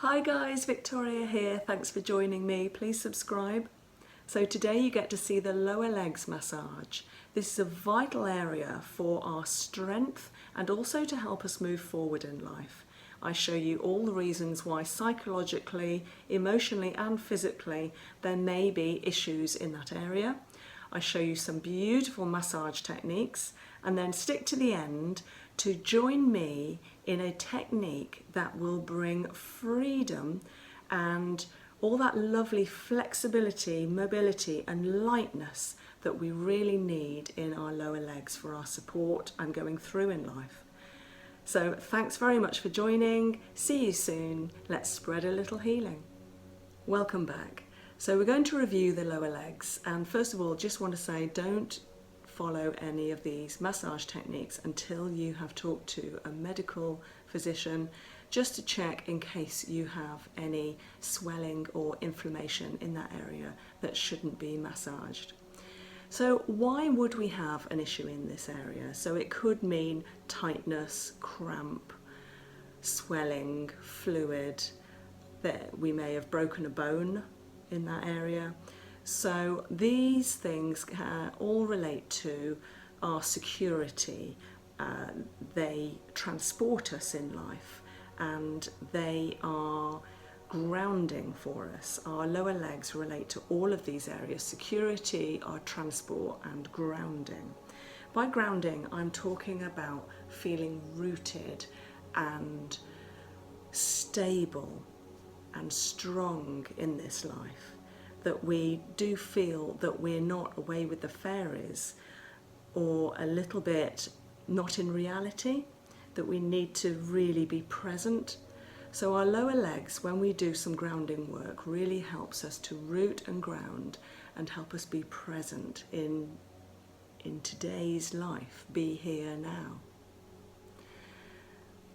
Hi guys, Victoria here. Thanks for joining me. Please subscribe. So today you get to see the lower legs massage. This is a vital area for our strength and also to help us move forward in life. I show you all the reasons why psychologically, emotionally and physically there may be issues in that area. I show you some beautiful massage techniques and then stick to the end to join me in a technique that will bring freedom and all that lovely flexibility, mobility and lightness that we really need in our lower legs for our support and going through in life. So thanks very much for joining. See you soon. Let's spread a little healing. Welcome back. So we're going to review the lower legs, and first of all just want to say don't follow any of these massage techniques until you have talked to a medical physician, just to check in case you have any swelling or inflammation in that area that shouldn't be massaged. So why would we have an issue in this area? So it could mean tightness, cramp, swelling, fluid, that we may have broken a bone in that area. So these things all relate to our security. They transport us in life and they are grounding for us. Our lower legs relate to all of these areas: security, our transport and grounding. By grounding, I'm talking about feeling rooted and stable and strong in this life, that we do feel that we're not away with the fairies or a little bit not in reality, that we need to really be present. So our lower legs, when we do some grounding work, really helps us to root and ground and help us be present in today's life, be here now.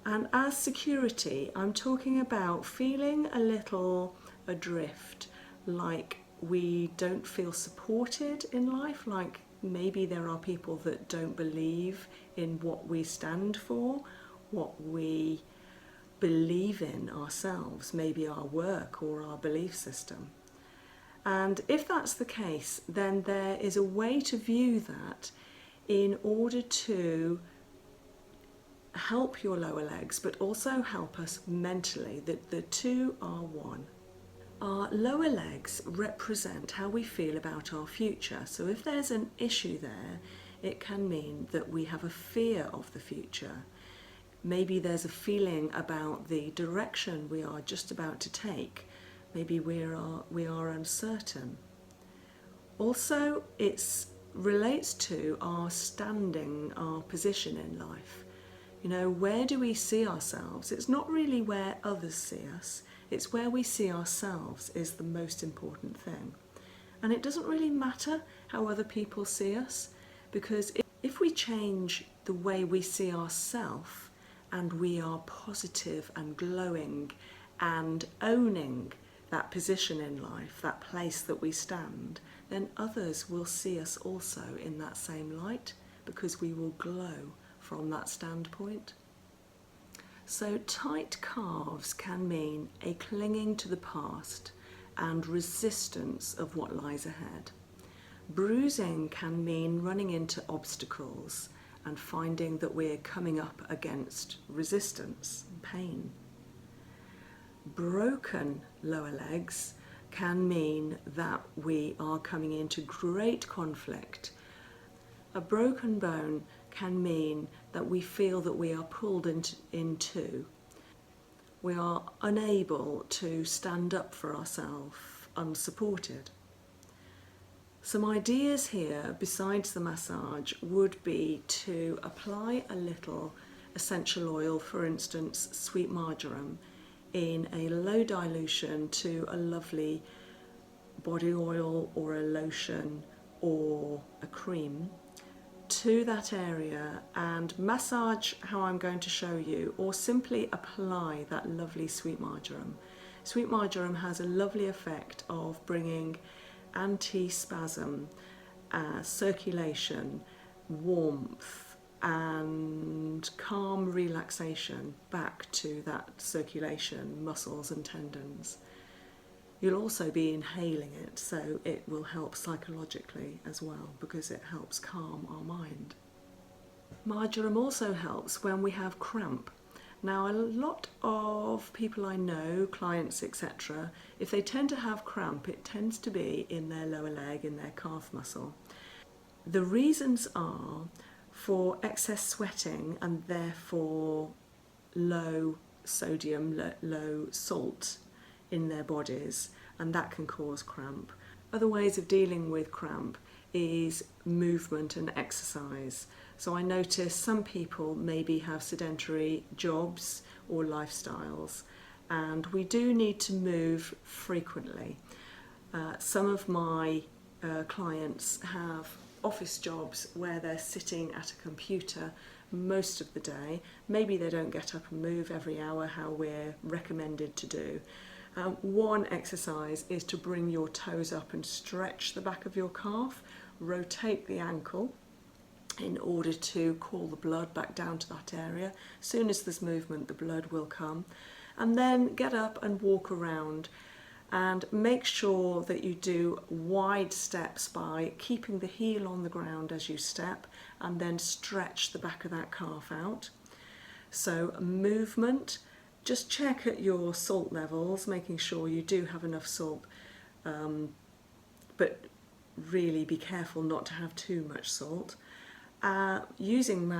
And as security, I'm talking about feeling a little adrift, like we don't feel supported in life, like maybe there are people that don't believe in what we stand for, what we believe in ourselves, maybe our work or our belief system. And if that's the case, then there is a way to view that in order to help your lower legs, but also help us mentally, that the two are one. Our lower legs represent how we feel about our future. So if there's an issue there, it can mean that we have a fear of the future. Maybe there's a feeling about the direction we are just about to take. Maybe we are uncertain. Also, it relates to our standing, our position in life. You know, where do we see ourselves? It's not really where others see us. It's where we see ourselves is the most important thing. And it doesn't really matter how other people see us, because if we change the way we see ourselves and we are positive and glowing and owning that position in life, that place that we stand, then others will see us also in that same light, because we will glow from that standpoint. So tight calves can mean a clinging to the past and resistance of what lies ahead. Bruising can mean running into obstacles and finding that we're coming up against resistance and pain. Broken lower legs can mean that we are coming into great conflict. A broken bone can mean that we feel that we are pulled in two. We are unable to stand up for ourselves, unsupported. Some ideas here, besides the massage, would be to apply a little essential oil, for instance sweet marjoram, in a low dilution to a lovely body oil or a lotion or a cream, to that area and massage how I'm going to show you, or simply apply that lovely sweet marjoram. Sweet marjoram has a lovely effect of bringing anti-spasm, circulation, warmth, and calm relaxation back to that circulation, muscles and tendons. You'll also be inhaling it, so it will help psychologically as well because it helps calm our mind. Marjoram also helps when we have cramp. Now, a lot of people I know, clients, etc., if they tend to have cramp, it tends to be in their lower leg, in their calf muscle. The reasons are for excess sweating and therefore low sodium, low salt in their bodies, and that can cause cramp. Other ways of dealing with cramp is movement and exercise. So I notice some people maybe have sedentary jobs or lifestyles, and we do need to move frequently. Some of my clients have office jobs where they're sitting at a computer most of the day. Maybe they don't get up and move every hour how we're recommended to do. One exercise is to bring your toes up and stretch the back of your calf, rotate the ankle in order to call the blood back down to that area. As soon as there's movement, the blood will come. And then get up and walk around, and make sure that you do wide steps by keeping the heel on the ground as you step, and then stretch the back of that calf out. So movement, just check at your salt levels, making sure you do have enough salt, but really be careful not to have too much salt. Using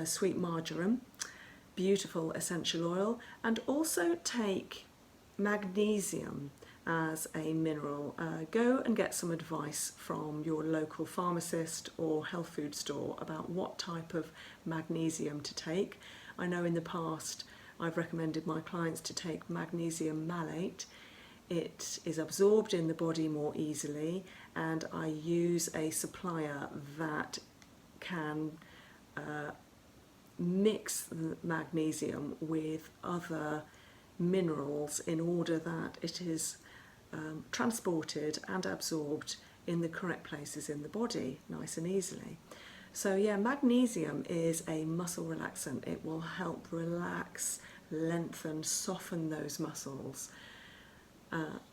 sweet marjoram, beautiful essential oil, and also take magnesium as a mineral. Go and get some advice from your local pharmacist or health food store about what type of magnesium to take. I know in the past I've recommended my clients to take magnesium malate. It is absorbed in the body more easily, and I use a supplier that can mix the magnesium with other minerals in order that it is transported and absorbed in the correct places in the body nice and easily. So yeah, magnesium is a muscle relaxant. It will help relax, lengthen, soften those muscles.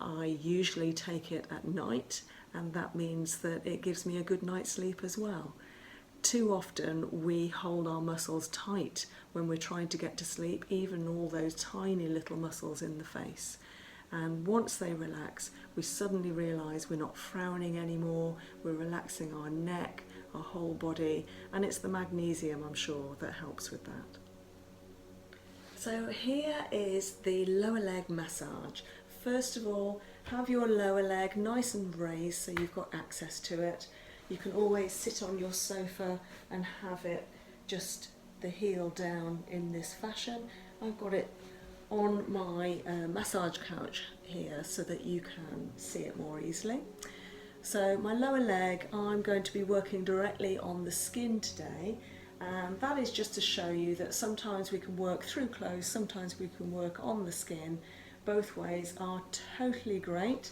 I usually take it at night, and that means that it gives me a good night's sleep as well. Too often we hold our muscles tight when we're trying to get to sleep, even all those tiny little muscles in the face. And once they relax, we suddenly realise we're not frowning anymore, we're relaxing our neck, our whole body, and it's the magnesium, I'm sure, that helps with that. So here is the lower leg massage. First of all, have your lower leg nice and raised so you've got access to it. You can always sit on your sofa and have it just the heel down in this fashion. I've got it on my massage couch here so that you can see it more easily. So my lower leg, I'm going to be working directly on the skin today, and that is just to show you that sometimes we can work through clothes, sometimes we can work on the skin. Both ways are totally great.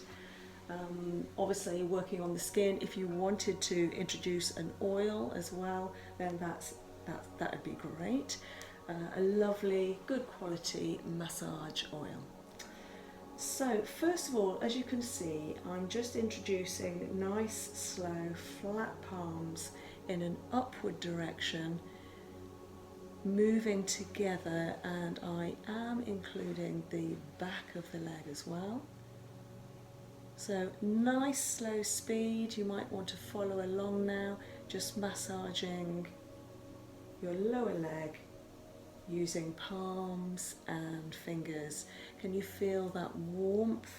Obviously working on the skin, if you wanted to introduce an oil as well, then that would be great. A lovely, good quality massage oil. So first of all, as you can see, I'm just introducing nice, slow, flat palms in an upward direction, moving together, and I am including the back of the leg as well. So nice slow speed. You might want to follow along now, just massaging your lower leg using palms and fingers. Can you feel that warmth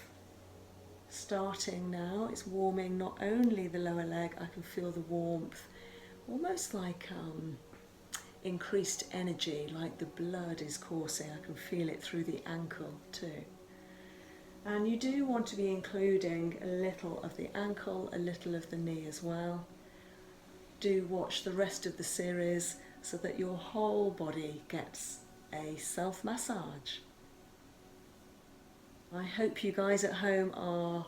starting now? It's warming not only the lower leg, I can feel the warmth, almost like increased energy, like the blood is coursing. I can feel it through the ankle too. And you do want to be including a little of the ankle, a little of the knee as well. Do watch the rest of the series so that your whole body gets a self-massage. I hope you guys at home are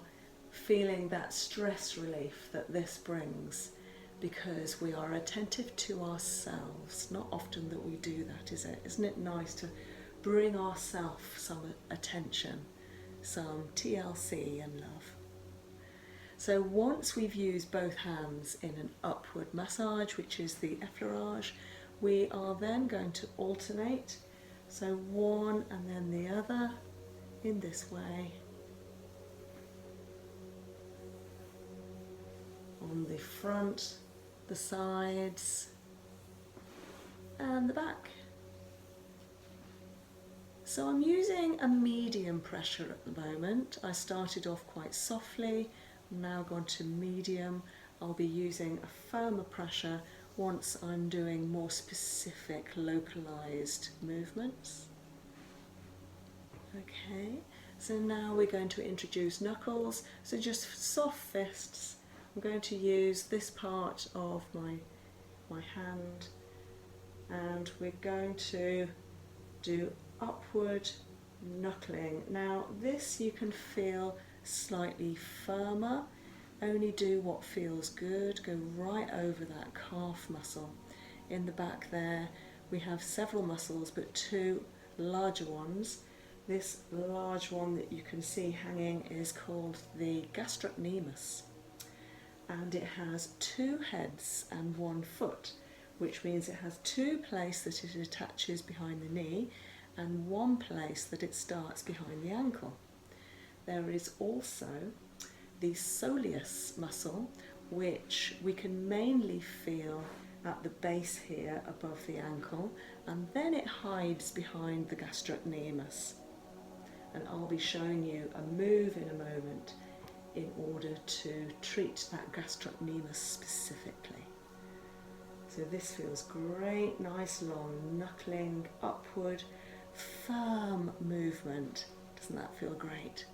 feeling that stress relief that this brings. because we are attentive to ourselves. Not often that we do that, is it? Isn't it nice to bring ourselves some attention, some TLC and love? So once we've used both hands in an upward massage, which is the Effleurage, we are then going to alternate. So one and then the other in this way. On the front, the sides and the back. So I'm using a medium pressure at the moment. I started off quite softly, I'm now gone to medium. I'll be using a firmer pressure once I'm doing more specific localized movements. Okay, so now we're going to introduce knuckles, so just soft fists. I'm going to use this part of my hand, and we're going to do upward knuckling. Now this you can feel slightly firmer, only do what feels good, go right over that calf muscle. In the back there we have several muscles, but two larger ones. This large one that you can see hanging is called the gastrocnemius, and it has two heads and one foot, which means it has two places that it attaches behind the knee and one place that it starts behind the ankle. There is also the soleus muscle, which we can mainly feel at the base here above the ankle, and then it hides behind the gastrocnemius. And I'll be showing you a move in a moment in order to treat that gastrocnemius specifically. So this feels great, nice long knuckling, upward, firm movement. Doesn't that feel great?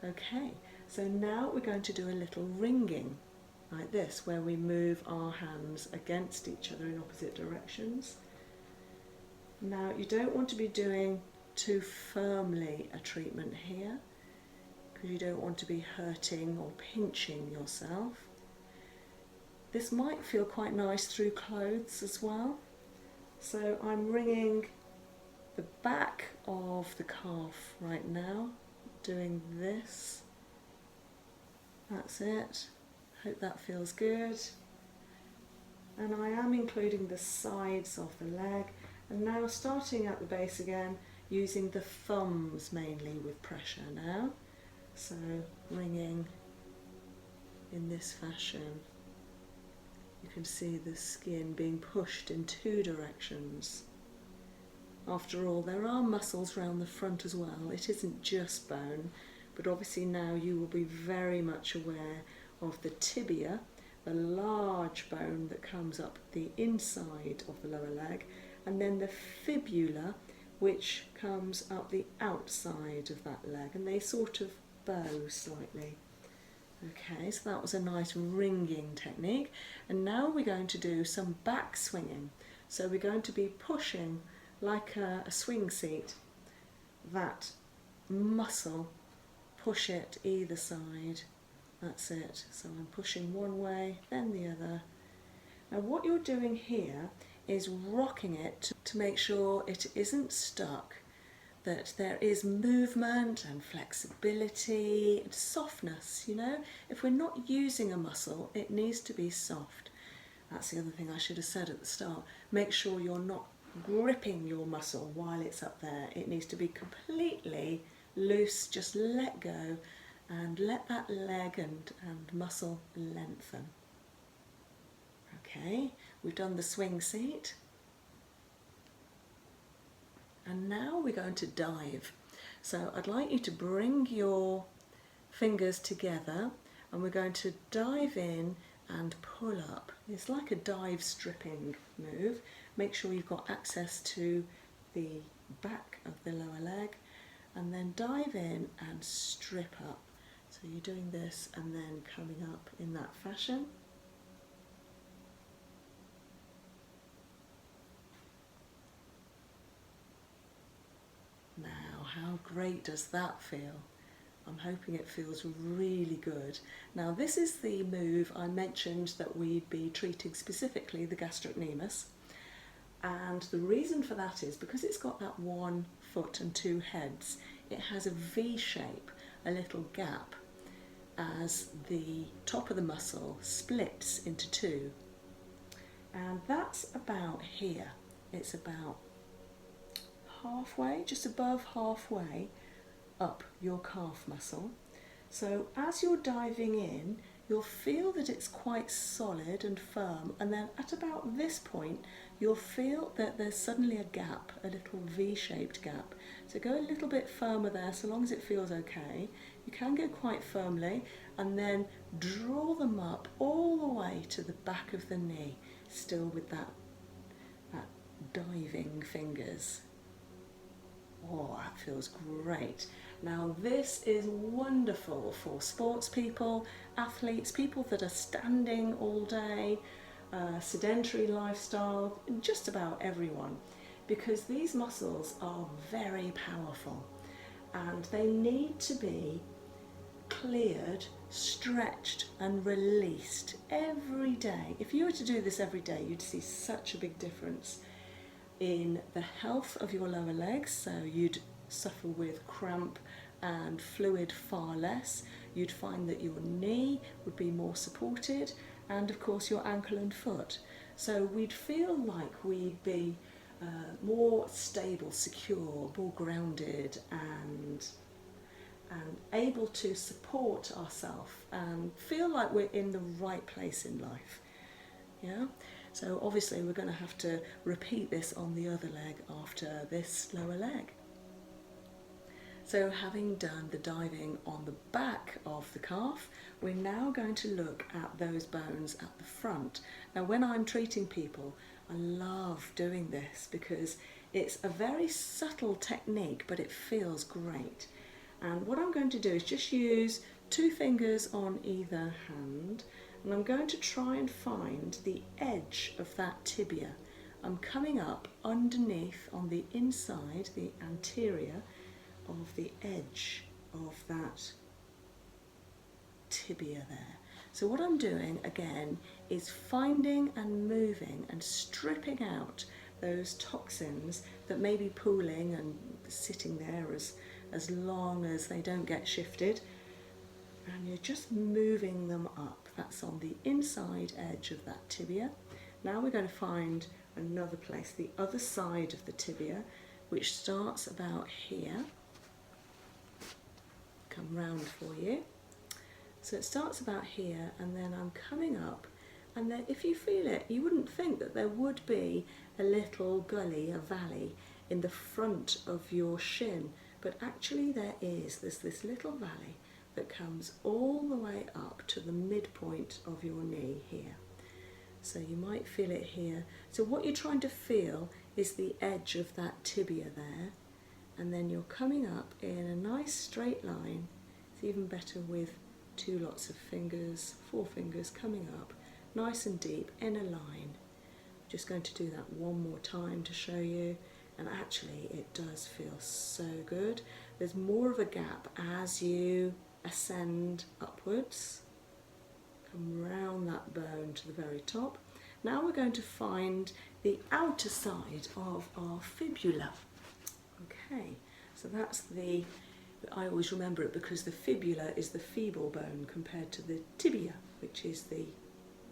Okay, so now we're going to do a little ringing, like this, where we move our hands against each other in opposite directions. Now you don't want to be doing too firmly a treatment here, because you don't want to be hurting or pinching yourself. This might feel quite nice through clothes as well. So I'm wringing the back of the calf right now, doing this. That's it. Hope that feels good. And I am including the sides of the leg, and now starting at the base again, using the thumbs mainly with pressure now. So wringing in this fashion. You can see the skin being pushed in two directions. After all, there are muscles around the front as well. It isn't just bone, but obviously now you will be very much aware of the tibia, the large bone that comes up the inside of the lower leg, and then the fibula, which comes up the outside of that leg, and they sort of bow slightly. Okay, so that was a nice ringing technique, and now we're going to do some back swinging. So we're going to be pushing like a swing seat, that muscle, push it either side. That's it. So I'm pushing one way, then the other. Now what you're doing here is rocking it to make sure it isn't stuck, that there is movement and flexibility and softness, you know. If we're not using a muscle, it needs to be soft. That's the other thing I should have said at the start. Make sure you're not gripping your muscle while it's up there. It needs to be completely loose. Just let go and let that leg and muscle lengthen. Okay, we've done the swing seat. And now we're going to dive. So I'd like you to bring your fingers together, and we're going to dive in and pull up. It's like a dive stripping move. Make sure you've got access to the back of the lower leg, and then dive in and strip up. So you're doing this and then coming up in that fashion. Now, how great does that feel? I'm hoping it feels really good. Now this is the move I mentioned that we'd be treating specifically the gastrocnemius, and the reason for that is because it's got that 1 foot and 2 heads, it has a V shape, a little gap, as the top of the muscle splits into 2. And that's about here. It's about halfway, just above halfway up your calf muscle. So as you're diving in, you'll feel that it's quite solid and firm, and then at about this point you'll feel that there's suddenly a gap, a little V-shaped gap. So go a little bit firmer there, so long as it feels okay. You can go quite firmly, and then draw them up all the way to the back of the knee, still with that diving fingers. Oh, that feels great. Now this is wonderful for sports people, athletes, people that are standing all day, sedentary lifestyle, just about everyone, because these muscles are very powerful and they need to be cleared, stretched and released every day. If you were to do this every day, you'd see such a big difference in the health of your lower legs. So you'd suffer with cramp and fluid far less. You'd find that your knee would be more supported, and of course your ankle and foot. So we'd feel like we'd be more stable, secure, more grounded, and able to support ourselves and feel like we're in the right place in life. Yeah. So obviously we're going to have to repeat this on the other leg after this lower leg. So having done the diving on the back of the calf, we're now going to look at those bones at the front. Now when I'm treating people, I love doing this because it's a very subtle technique, but it feels great. And what I'm going to do is just use 2 fingers on either hand, and I'm going to try and find the edge of that tibia. I'm coming up underneath on the inside, the anterior of the edge of that tibia there. So what I'm doing again is finding and moving and stripping out those toxins that may be pooling and sitting there as long as they don't get shifted, and you're just moving them up. That's on the inside edge of that tibia. Now we're going to find another place, the other side of the tibia, which starts about here. Come round for you. So it starts about here, and then I'm coming up, and then if you feel it, you wouldn't think that there would be a little gully, a valley in the front of your shin, but actually there's this little valley that comes all the way up to the midpoint of your knee here. So you might feel it here. So what you're trying to feel is the edge of that tibia there, and then you're coming up in a nice straight line. It's even better with 2 lots of fingers, 4 fingers coming up nice and deep in a line. I'm just going to do that one more time to show you, and actually it does feel so good. There's more of a gap as you ascend upwards. Come round that bone to the very top. Now we're going to find the outer side of our fibula. Okay, so that's I always remember it because the fibula is the feeble bone compared to the tibia, which is the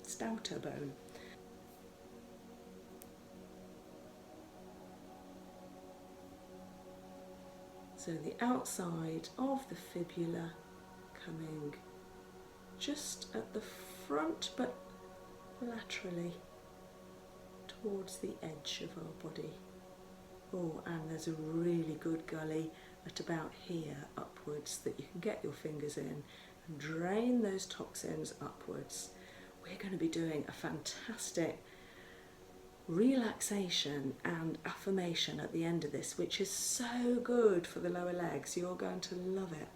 stouter bone. So the outside of the fibula coming just at the front, but laterally towards the edge of our body. Oh, and there's a really good gully at about here upwards that you can get your fingers in and drain those toxins upwards. We're going to be doing a fantastic relaxation and affirmation at the end of this, which is so good for the lower legs. You're going to love it.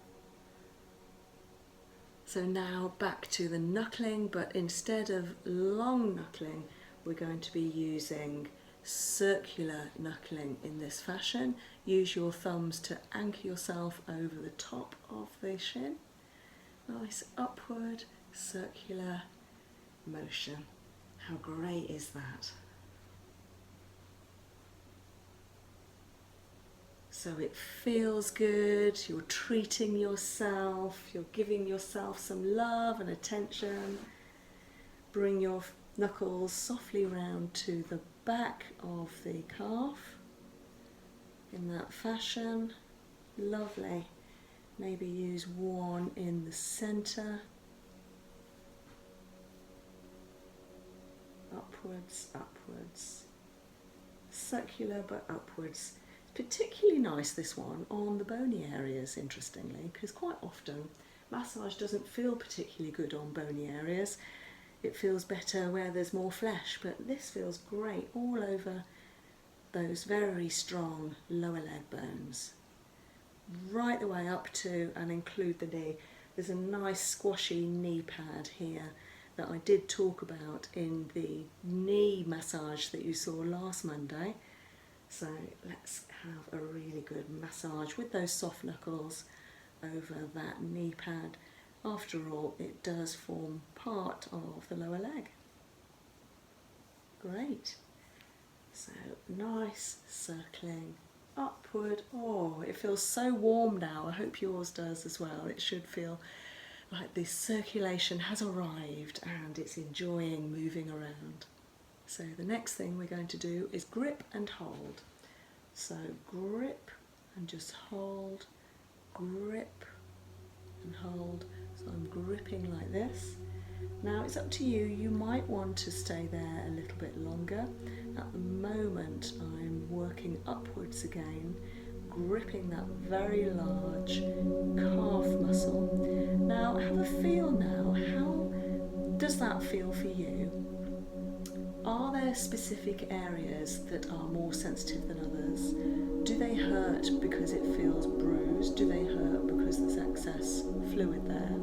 So now back to the knuckling, but instead of long knuckling, we're going to be using circular knuckling in this fashion, use your thumbs to anchor yourself over the top of the shin. Nice upward circular motion. How great is that? So it feels good, you're treating yourself, you're giving yourself some love and attention. Bring your knuckles softly round to the back of the calf in that fashion. Lovely. Maybe use one in the centre. Upwards, upwards. Circular but upwards. Particularly nice, this one, on the bony areas, interestingly, because quite often massage doesn't feel particularly good on bony areas. It feels better where there's more flesh, but this feels great all over those very strong lower leg bones. Right the way up to and include the knee. There's a nice squashy knee pad here that I did talk about in the knee massage that you saw last Monday. So let's have a really good massage with those soft knuckles over that knee pad. After all, it does form part of the lower leg. Great. So nice circling upward. Oh, it feels so warm now. I hope yours does as well. It should feel like this circulation has arrived and it's enjoying moving around. So the next thing we're going to do is grip and hold. So grip and just hold, grip and hold. So I'm gripping like this. Now it's up to you, you might want to stay there a little bit longer. At the moment I'm working upwards again, gripping that very large calf muscle. Now have a feel now, how does that feel for you? Are there specific areas that are more sensitive than others? Do they hurt because it feels bruised? Do they hurt because there's excess fluid there?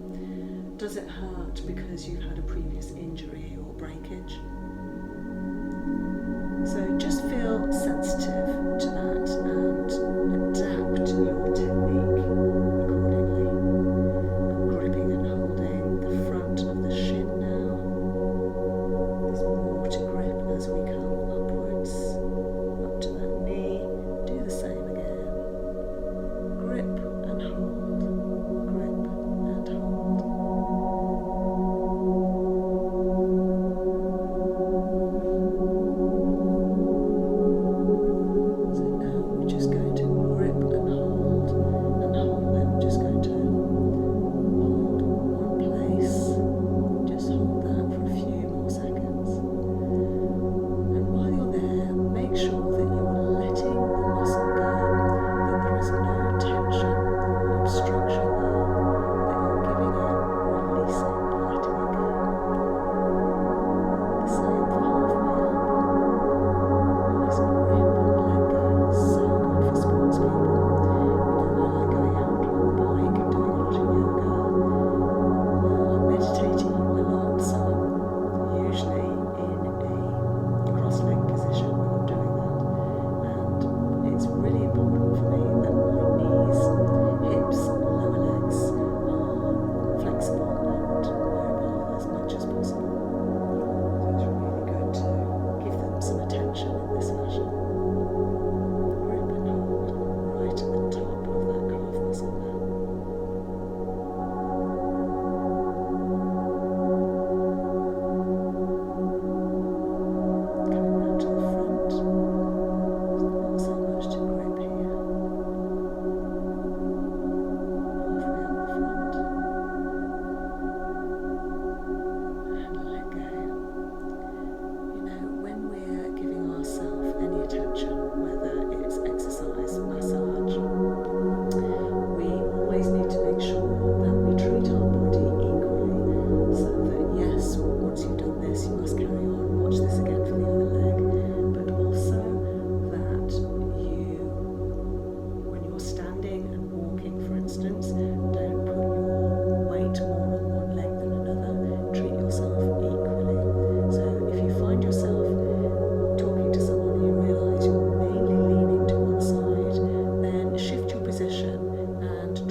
Does it hurt because you've had a previous injury or breakage? So just feel sensitive to that and adapt your technique accordingly. I'm gripping and holding the front of the shin now. There's more to grip as we come upwards, up to that knee. Do the same again. Grip and hold, grip and hold.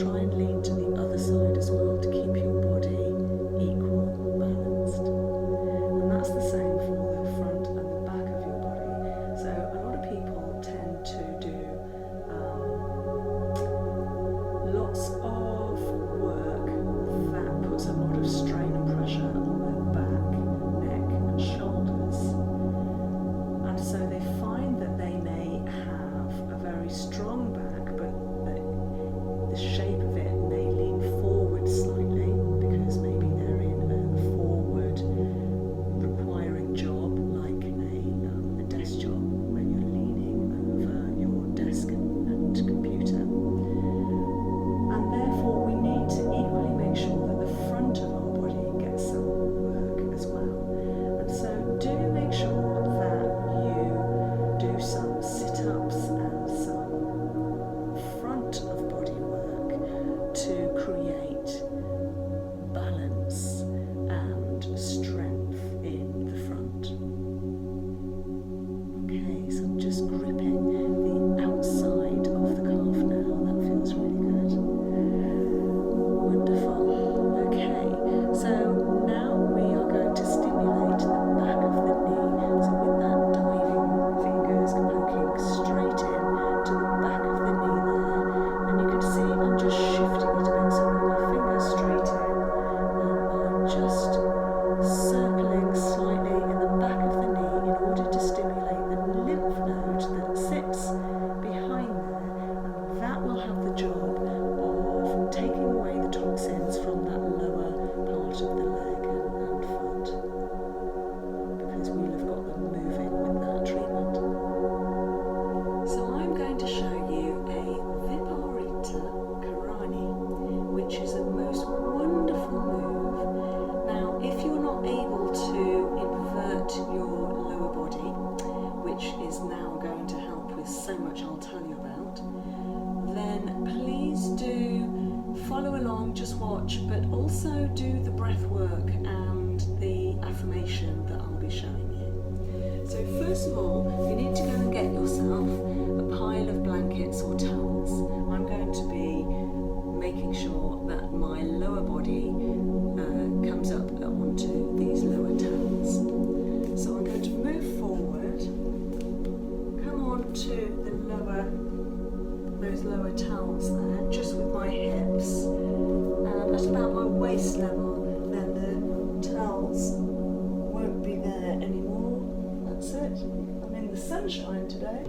try and lean to the other side as well to keep your body equal, balanced. And that's the same for the front and the back of your body. So a lot of people tend to do lots of work that puts a lot of strain and pressure on their back, neck and shoulders. And so they find that they may have a very strong back, but the shape of it may lean forward slightly because maybe they're in a forward requiring job, like a desk job when you're leaning over your desk and computer. And therefore we need to equally make sure that the front of our body gets some work as well. And so do make sure that you do some sit-ups and some front of body work to create balance and strength in the front. Okay, so I'm just gripping the outside of the calf now. That feels really good. Wonderful. Okay, so now we are going to stimulate the back of the knee. So with that diving fingers poking straight in to the back of the knee there. And you can see I'm just shifting it a bit. So with my fingers straight in and I'm just circling slightly in the back of the knee in order to stimulate the lymph node that sits behind there, and that will have the job of taking away the toxins from that lower part of the leg and foot, because we'll have got them moving with that treatment. So I'm going to show you a Viparita Karani, which is a most wonderful move. Now, if you're not able to invert your lower body, which is now going to help with so much I'll tell you about, then please do follow along, just watch, but also do the breath work and the affirmation that I'll be showing you. So first of all, you need to go and get yourself a pile of blankets or towels. I'm going to be making sure that my lower body comes up onto these lower towels. So I'm going to move forward, come on to those lower towels there, just with my hips, and at about my waist level, then the towels won't be there anymore. That's it. I'm in the sunshine today.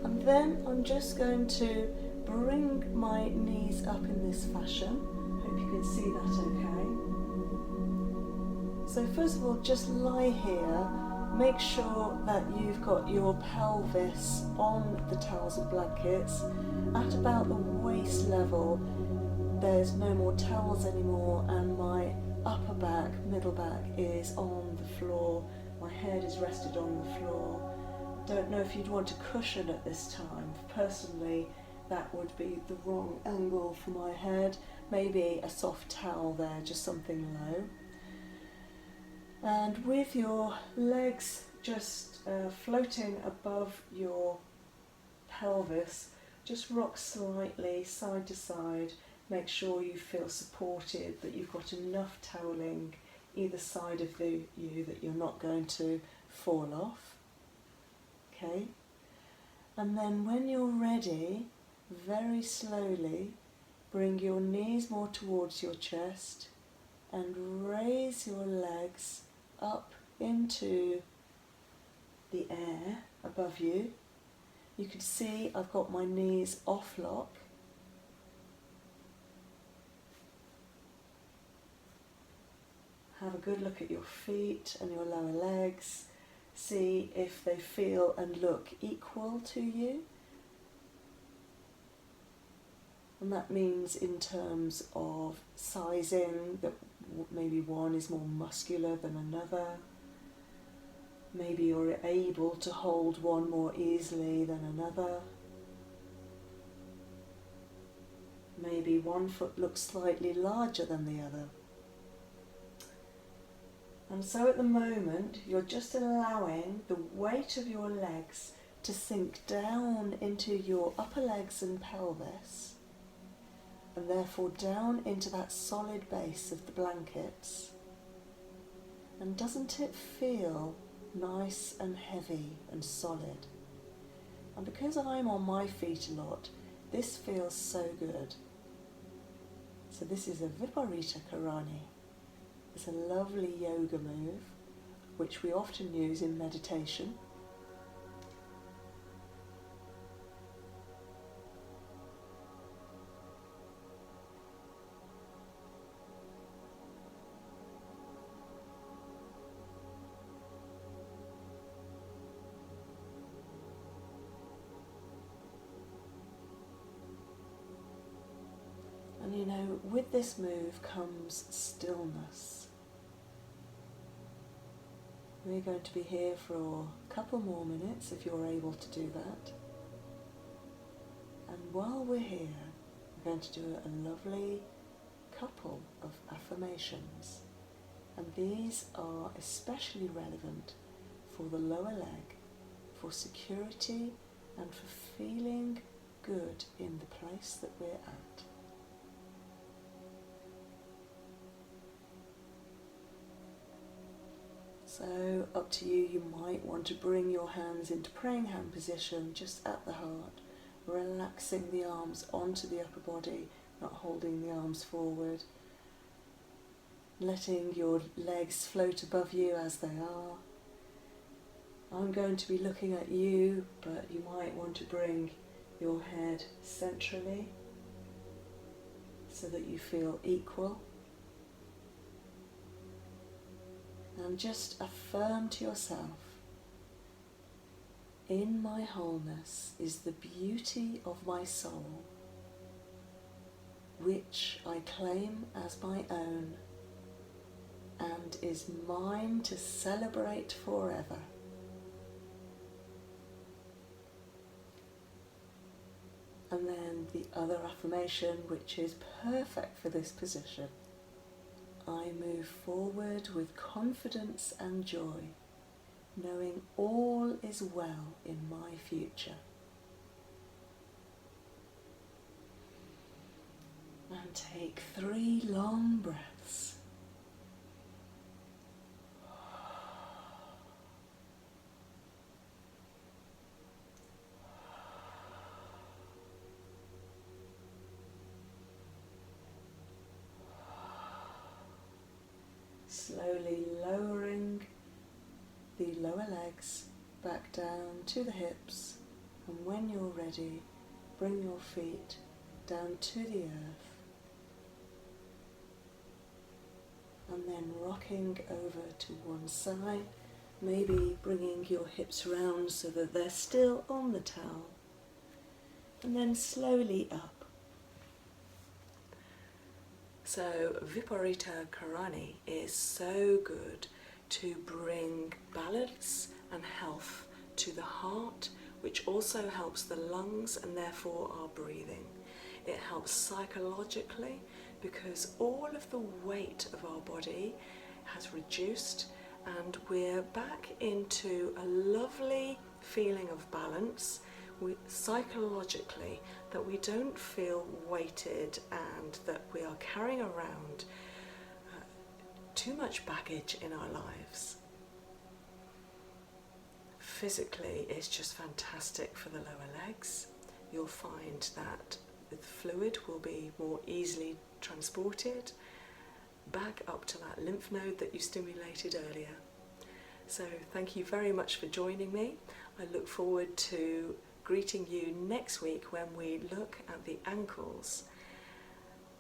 And then I'm just going to bring my knees up in this fashion. Hope you can see that okay. So first of all, just lie here. Make sure that you've got your pelvis on the towels and blankets. At about the waist level, there's no more towels anymore, and my upper back, middle back is on the floor. My head is rested on the floor. Don't know if you'd want a cushion at this time. Personally, that would be the wrong angle for my head. Maybe a soft towel there, just something low. And with your legs just floating above your pelvis, just rock slightly side to side. Make sure you feel supported, that you've got enough toweling either side of you that you're not going to fall off. Okay? And then when you're ready, very slowly bring your knees more towards your chest and raise your legs up into the air above you. You can see I've got my knees off lock. Have a good look at your feet and your lower legs. See if they feel and look equal to you. And that means in terms of sizing, that maybe one is more muscular than another. Maybe you're able to hold one more easily than another. Maybe one foot looks slightly larger than the other. And so at the moment, you're just allowing the weight of your legs to sink down into your upper legs and pelvis. and therefore down into that solid base of the blankets. And doesn't it feel nice and heavy and solid? And because I'm on my feet a lot, this feels so good. So this is a Viparita Karani. It's a lovely yoga move which we often use in meditation. And you know, with this move comes stillness. We're going to be here for a couple more minutes if you're able to do that. And while we're here, we're going to do a lovely couple of affirmations. And these are especially relevant for the lower leg, for security and for feeling good in the place that we're at. So up to you, you might want to bring your hands into praying hand position just at the heart, relaxing the arms onto the upper body, not holding the arms forward, letting your legs float above you as they are. I'm going to be looking at you, but you might want to bring your head centrally so that you feel equal. And just affirm to yourself, in my wholeness is the beauty of my soul, which I claim as my own and is mine to celebrate forever. And then the other affirmation, which is perfect for this position. I move forward with confidence and joy, knowing all is well in my future. And take 3 long breaths. Slowly lowering the lower legs back down to the hips, and when you're ready, bring your feet down to the earth, and then rocking over to one side, maybe bringing your hips round so that they're still on the towel, and then slowly up. So Viparita Karani is so good to bring balance and health to the heart, which also helps the lungs and therefore our breathing. It helps psychologically because all of the weight of our body has reduced and we're back into a lovely feeling of balance psychologically, that we don't feel weighted and that we are carrying around too much baggage in our lives. Physically, it's just fantastic for the lower legs. You'll find that the fluid will be more easily transported back up to that lymph node that you stimulated earlier. So thank you very much for joining me. I look forward to greeting you next week when we look at the ankles,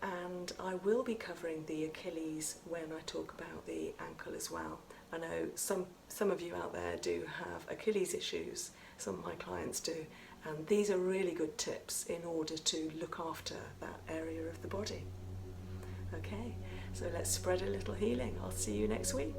and I will be covering the Achilles when I talk about the ankle as well. I know some of you out there do have Achilles issues, some of my clients do, and these are really good tips in order to look after that area of the body. Okay, so let's spread a little healing. I'll see you next week.